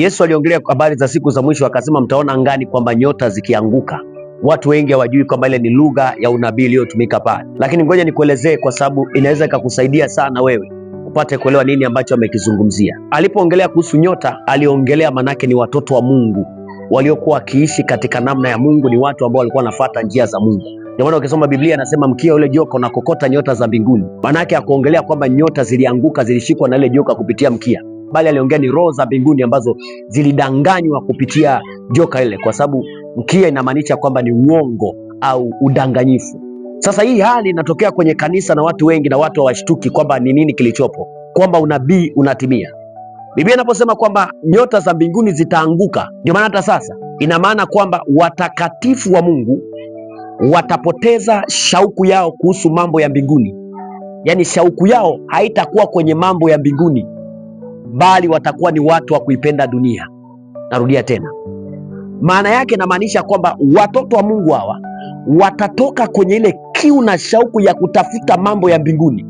Yesu aliongelea habari za siku za mwisho, akasema mtaona angani kwamba nyota zikianguka. Watu wengi hawajui kwamba ile ni lugha ya unabii iliyotumika pale, lakini ngoja nikuelezee, kwa sababu inaweza ikakusaidia sana wewe upate kuelewa nini ambacho amekizungumzia. Alipoongelea kuhusu nyota, aliongelea manake ni watoto wa Mungu waliokuwa wakiishi katika namna ya Mungu, ni watu ambao walikuwa wanafuata njia za Mungu. Ndio maana ukisoma Biblia anasema mkia ule joka unakokota nyota za mbinguni. Manake akuongelea kwamba nyota zilianguka, zilishikwa na ile joka kupitia mkia, bali aliongea ni roho za mbinguni ambazo zilidanganywa kupitia joka ile, kwa sababu mkia inamaanisha kwamba ni uongo au udanganyifu. Sasa hii hali inatokea kwenye kanisa na watu wengi, na watu hawashtuki kwamba ni nini kilichopo, kwamba unabii unatimia. Biblia inaposema kwamba nyota za mbinguni zitaanguka, ndio maana hata sasa ina maana kwamba watakatifu wa Mungu watapoteza shauku yao kuhusu mambo ya mbinguni. Yaani shauku yao haitakuwa kwenye mambo ya mbinguni, bali watakuwa ni watu wa kuipenda dunia. Narudia tena, maana yake inamaanisha kwamba watoto wa Mungu hawa watatoka kwenye ile kiu na shauku ya kutafuta mambo ya mbinguni.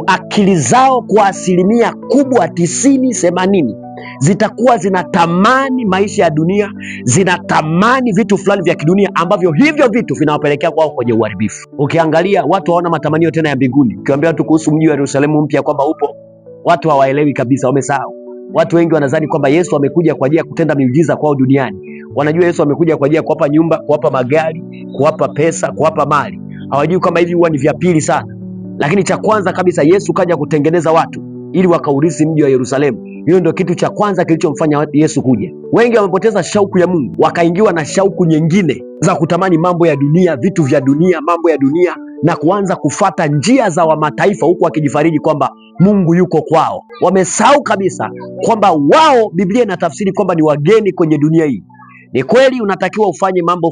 Akili zao kwa asilimia kubwa 90-80 zitakuwa zinatamani maisha ya dunia, zinatamani vitu fulani vya kidunia ambavyo hivyo vitu vinawapelekea kwao kwenye uharibifu. Ukiangalia watu hawana matamanio tena ya mbinguni. Ukiwaambia watu kuhusu mji wa Yerusalemu mpya kwamba upo, watu hawaelewi kabisa, wamesahau. Watu wengi wanadhani kwamba Yesu amekuja kwa ajili ya kutenda miujiza kwao duniani. Wanajua Yesu amekuja kwa ajili ya kuwapa nyumba, kuwapa magari, kuwapa pesa, kuwapa mali. Hawajui kwamba hivi huwa ni vya pili sana. Lakini cha kwanza kabisa, Yesu kaja kutengeneza watu ili wakaurithi mji wa Yerusalemu. Hiyo ndio kitu cha kwanza kilichomfanya Yesu kuja. Wengi wamepoteza shauku ya Mungu, wakaingiwa na shauku nyingine za kutamani mambo ya dunia, vitu vya dunia, mambo ya dunia, na kuanza kufata njia za wamataifa, huku wakijifariji kwamba Mungu yuko kwao. Wamesahau kabisa kwamba wao, Biblia inatafsiri kwamba ni wageni kwenye dunia hii. Ni kweli unatakiwa ufanye mambo,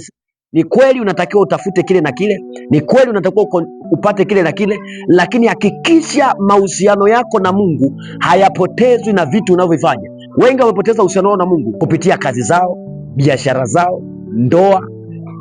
ni kweli unatakiwa utafute kile na kile, ni kweli unatakiwa upate kile na kile, lakini hakikisha mahusiano yako na Mungu hayapotezwi na vitu unavyofanya. Wengi wamepoteza uhusiano wao na Mungu kupitia kazi zao, biashara zao, ndoa.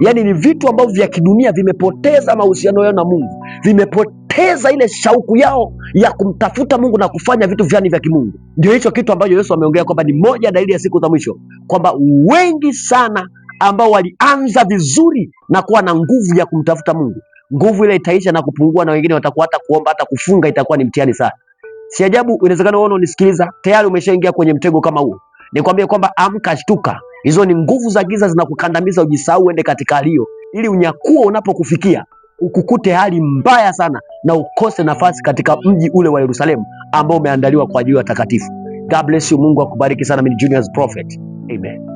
Yaani ni vitu ambavyo vya kidunia vimepoteza mahusiano yao na Mungu, vimepoteza ile shauku yao ya kumtafuta Mungu na kufanya vitu fulani vya kimungu. Ndio hicho kitu ambacho Yesu ameongea kwamba ni moja dalili ya siku za mwisho, kwamba wengi sana ambao walianza vizuri na kuwa na nguvu ya kumtafuta Mungu, nguvu ile itaisha na kupungua, na wengine watakuwa hata kuomba, hata kufunga itakuwa ni mtihani sana. Si ajabu inawezekana wewe unanisikiliza tayari umeshaingia kwenye mtego kama huo. Nikwambie kwamba amka, shtuka. Hizo ni nguvu za giza zinakukandamiza, ujisahau, uende katika hali hiyo, ili unyakuo unapokufikia ukukute hali mbaya sana na ukose nafasi katika mji ule wa Yerusalemu ambao umeandaliwa kwa ajili ya watakatifu. God bless you. Mungu akubariki sana. Mimi Junior's Prophet. Amen.